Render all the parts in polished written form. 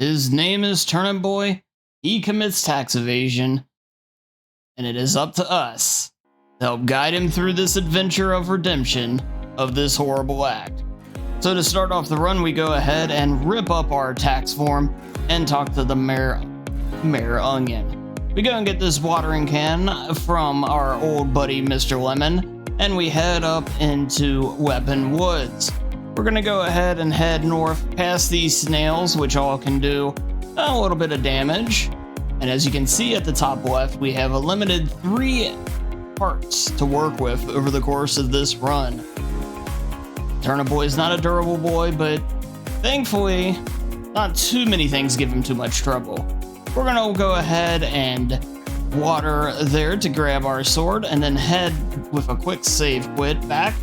His name is Turnip Boy. He commits tax evasion, and it is up to us to help guide him through this adventure of redemption of this horrible act. So to start off the run, we go ahead and rip up our tax form and talk to the Mayor Onion. We go and get this watering can from our old buddy Mr. Lemon, and we head up into Weapon Woods. We're gonna go ahead and head north past these snails, which all can do a little bit of damage. And as you can see at the top left, we have a limited 3 parts to work with over the course of this run. Turnip Boy is not a durable boy, but thankfully, not too many things give him too much trouble. We're gonna go ahead and water there to grab our sword, and then head with a quick save quit back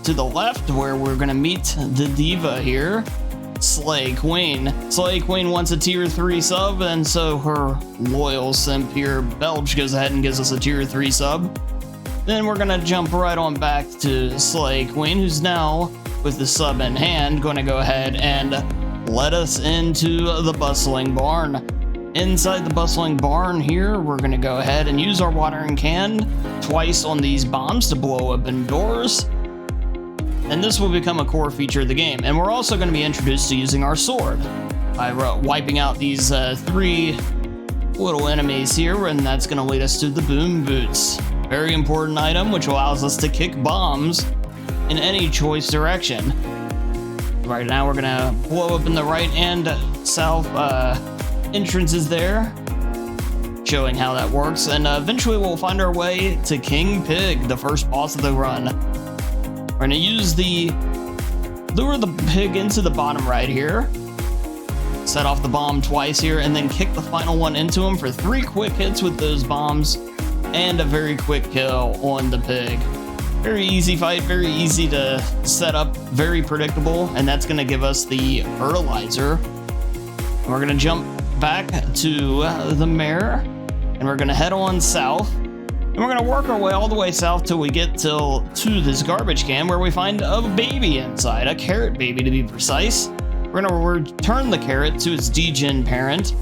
to the left where we're gonna meet the diva here, Slay Queen. Slay Queen wants a tier 3 sub, and so her loyal simp here, Belch, goes ahead and gives us a tier 3 sub. Then we're gonna jump right on back to Slay Queen, who's now, with the sub in hand, gonna go ahead and let us into the bustling barn. Inside the bustling barn here, we're gonna go ahead and use our watering can twice on these bombs to blow open doors. And this will become a core feature of the game. And we're also gonna be introduced to using our sword by wiping out these 3 little enemies here, and that's gonna lead us to the boom boots. Very important item, which allows us to kick bombs in any choice direction. Right now we're gonna blow up in the right and south entrances there, showing how that works, and eventually we'll find our way to King Pig, the first boss of the run. We're gonna lure the pig into the bottom right here, set off the bomb twice here, and then kick the final one into him for 3 quick hits with those bombs, and a very quick kill on the pig. Very easy fight, very easy to set up, very predictable, and that's gonna give us the fertilizer. And we're gonna jump back to the mayor, and we're gonna head on south, and we're gonna work our way all the way south till we get to this garbage can where we find a baby inside, a carrot baby to be precise. We're gonna return the carrot to its degen parent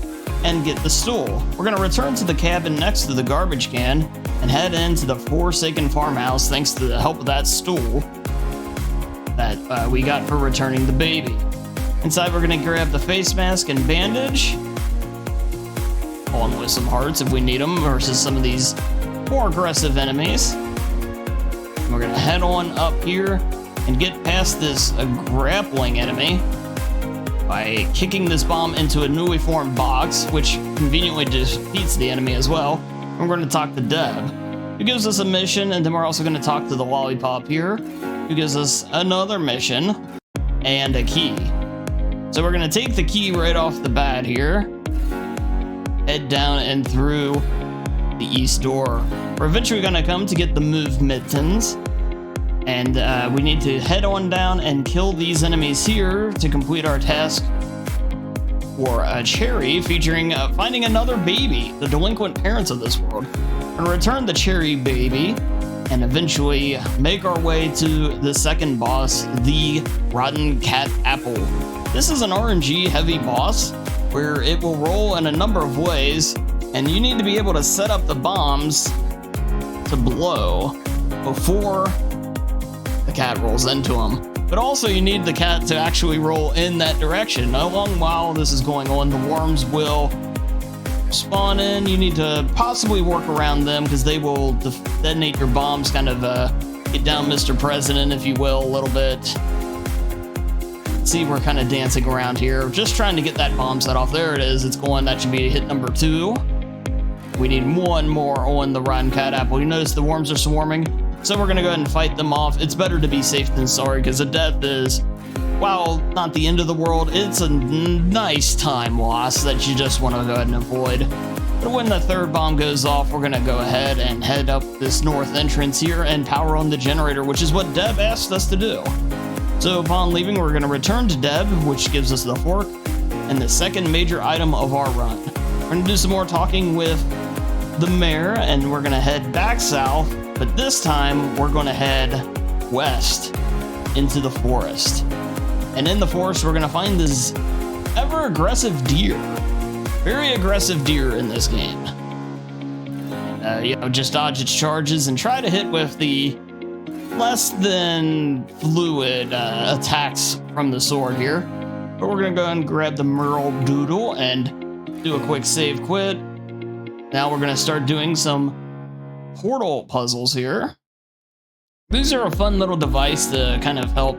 and get the stool. We're gonna return to the cabin next to the garbage can and head into the Forsaken farmhouse thanks to the help of that stool that we got for returning the baby. Inside, we're gonna grab the face mask and bandage, along with some hearts if we need them versus some of these more aggressive enemies. And we're gonna head on up here and get past this grappling enemy by kicking this bomb into a newly formed box, which conveniently defeats the enemy as well. We're going to talk to Deb, who gives us a mission, and then we're also going to talk to the Lollipop here, who gives us another mission and a key. So we're going to take the key right off the bat here, head down and through the east door. We're eventually going to come to get the move mittens, and we need to head on down and kill these enemies here to complete our task for a cherry featuring finding another baby, the delinquent parents of this world. We're gonna return the cherry baby and eventually make our way to the second boss, the rotten cat apple. This is an RNG heavy boss where it will roll in a number of ways, and you need to be able to set up the bombs to blow before the cat rolls into them. But also you need the cat to actually roll in that direction. Along while this is going on, the worms will spawn in. You need to possibly work around them because they will detonate your bombs, kind of get down Mr. President, if you will, a little bit. See, we're kind of dancing around here, just trying to get that bomb set off. There it is, it's going, that should be hit number 2. We need 1 more on the rotten cat apple. You notice the worms are swarming, so we're gonna go ahead and fight them off. It's better to be safe than sorry, because a death is, while not the end of the world, it's a nice time loss that you just want to go ahead and avoid. But when the 3rd bomb goes off, we're gonna go ahead and head up this north entrance here and power on the generator, which is what Deb asked us to do. So upon leaving, we're gonna return to Deb, which gives us the fork and the second major item of our run. We're gonna do some more talking with the mayor, and we're gonna head back south, but this time we're gonna head west into the forest. And in the forest, we're gonna find this ever aggressive deer. Very aggressive deer in this game. You know, just dodge its charges and try to hit with the less than fluid attacks from the sword here. But we're gonna go and grab the Merle Doodle and do a quick save quit. Now we're gonna start doing some portal puzzles here. These are a fun little device to kind of help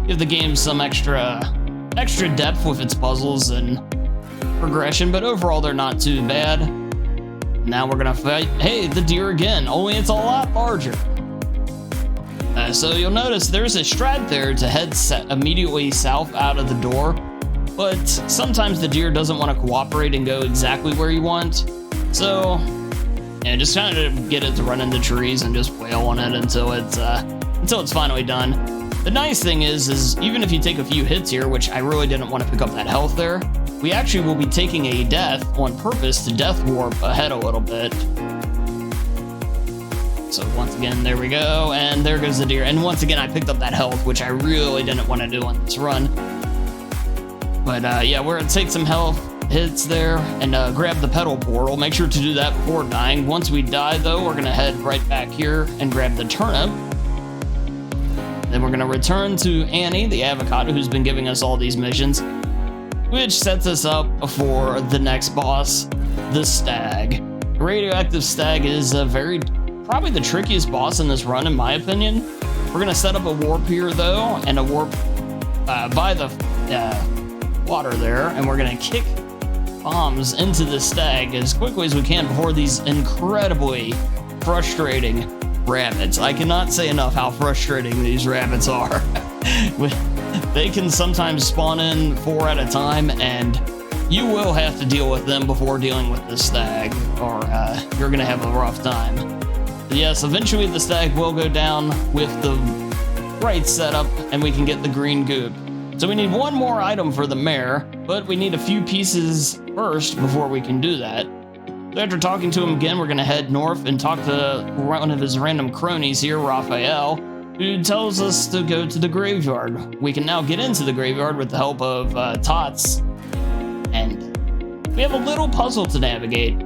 give the game some extra depth with its puzzles and progression, but overall they're not too bad. Now we're gonna fight, hey, the deer again, only it's a lot larger. So you'll notice there's a strat there to head immediately south out of the door, but sometimes the deer doesn't want to cooperate and go exactly where you want. So yeah, just kind of get it to run into trees and just wail on it until it's finally done. The nice thing is even if you take a few hits here, which I really didn't want to pick up that health there, we actually will be taking a death on purpose to death warp ahead a little bit. So once again, there we go, and there goes the deer. And once again, I picked up that health, which I really didn't want to do on this run. But yeah, we're gonna take some health hits there and grab the pedal portal. Make sure to do that before dying. Once we die, though, we're gonna head right back here and grab the turnip. Then we're gonna return to Annie, the avocado, who's been giving us all these missions, which sets us up for the next boss, the Stag. The radioactive Stag is probably the trickiest boss in this run, in my opinion. We're gonna set up a warp here, though, and a warp by the water there, and we're gonna kick bombs into the Stag as quickly as we can before these incredibly frustrating rabbits. I cannot say enough how frustrating these rabbits are. They can sometimes spawn in 4 at a time, and you will have to deal with them before dealing with the Stag, or you're gonna have a rough time. But yes, eventually the Stag will go down with the right setup, and we can get the green goop. So we need one more item for the mare, but we need a few pieces first before we can do that. So after talking to him again, we're gonna head north and talk to one of his random cronies here, Raphael, who tells us to go to the graveyard. We can now get into the graveyard with the help of Tots, and we have a little puzzle to navigate.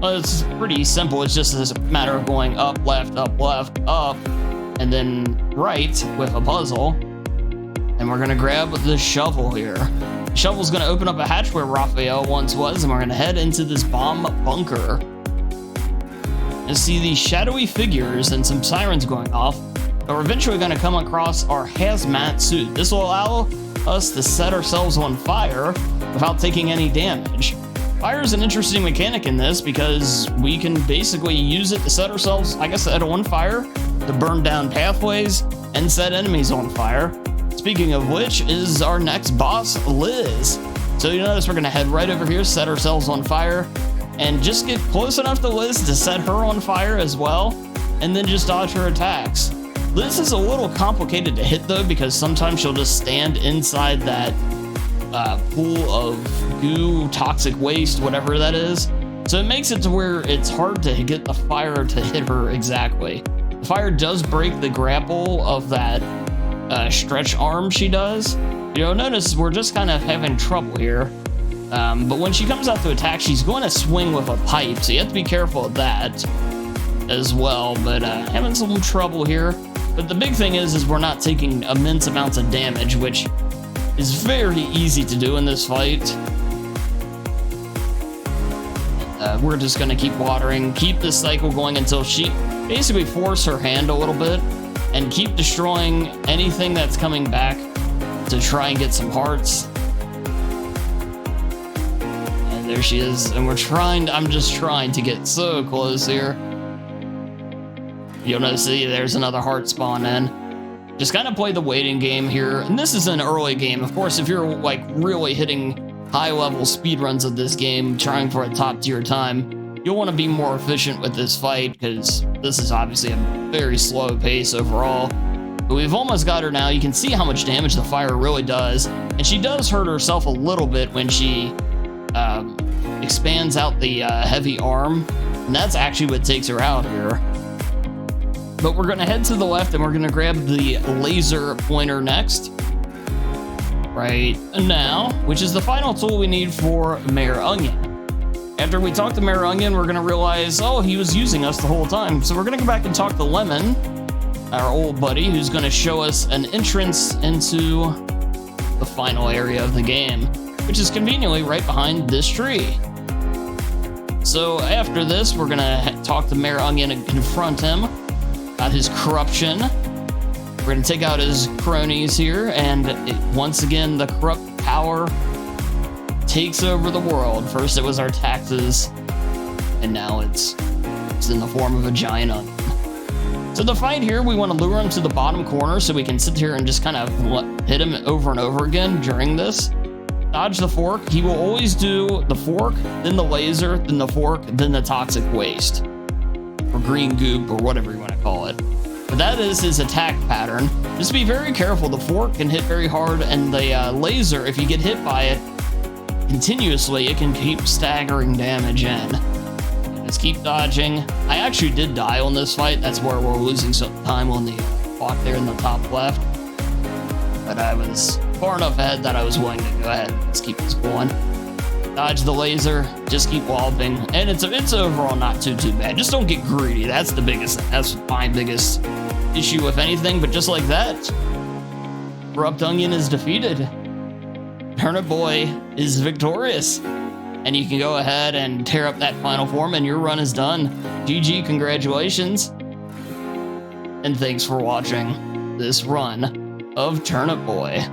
Well, it's pretty simple. It's just a matter of going up, left, up, and then right with a puzzle. And we're gonna grab the shovel here. The shovel's gonna open up a hatch where Raphael once was, and we're gonna head into this bomb bunker and see these shadowy figures and some sirens going off. But we're eventually gonna come across our hazmat suit. This will allow us to set ourselves on fire without taking any damage. Fire is an interesting mechanic in this because we can basically use it to set ourselves, like I said, on fire, to burn down pathways and set enemies on fire. Speaking of which is our next boss, Liz. So you notice we're gonna head right over here, set ourselves on fire, and just get close enough to Liz to set her on fire as well, and then just dodge her attacks. Liz is a little complicated to hit though, because sometimes she'll just stand inside that pool of goo, toxic waste, whatever that is. So it makes it to where it's hard to get the fire to hit her exactly. The fire does break the grapple of that stretch arm she does. You'll notice we're just kind of having trouble here. But when she comes out to attack, she's going to swing with a pipe, so you have to be careful of that as well. But having some trouble here. But the big thing is we're not taking immense amounts of damage, which is very easy to do in this fight. We're just going to keep watering, keep this cycle going until she basically force her hand a little bit and keep destroying anything that's coming back to try and get some hearts. And there she is. And I'm just trying to get so close here. You'll notice, see, there's another heart spawn in. Just kind of play the waiting game here. And this is an early game. Of course, if you're like really hitting high-level speedruns of this game, trying for a top-tier time, you'll want to be more efficient with this fight, because this is obviously a very slow pace overall. But we've almost got her now. You can see how much damage the fire really does. And she does hurt herself a little bit when she expands out the heavy arm. And that's actually what takes her out here. But we're going to head to the left and we're going to grab the laser pointer next. right now, which is the final tool we need for Mayor Onion. After we talk to Mayor Onion, we're gonna realize, oh, he was using us the whole time. So we're gonna go back and talk to Lemon, our old buddy, who's gonna show us an entrance into the final area of the game, which is conveniently right behind this tree. So after this, we're gonna talk to Mayor Onion and confront him about his corruption. We're gonna take out his cronies here, and once again, the corrupt power takes over the world. First it was our taxes, and now it's in the form of a giant onion. So the fight here, we want to lure him to the bottom corner so we can sit here and just kind of hit him over and over again during this. Dodge the fork. He will always do the fork, then the laser, then the fork, then the toxic waste, or green goop, or whatever you want to call it. But that is his attack pattern. Just be very careful. The fork can hit very hard, and the laser, if you get hit by it continuously, it can keep staggering damage in. Just keep dodging. I actually did die on this fight. That's where we're losing some time on the clock there in the top left. But I was far enough ahead that I was willing to go ahead. Let's keep this going. Dodge the laser. Just keep walloping. And it's overall not too bad. Just don't get greedy. That's the biggest thing. That's my biggest issue with anything. But just like that, Corrupt Onion is defeated. Turnip Boy is victorious. And you can go ahead and tear up that final form, and your run is done. GG, congratulations. And thanks for watching this run of Turnip Boy.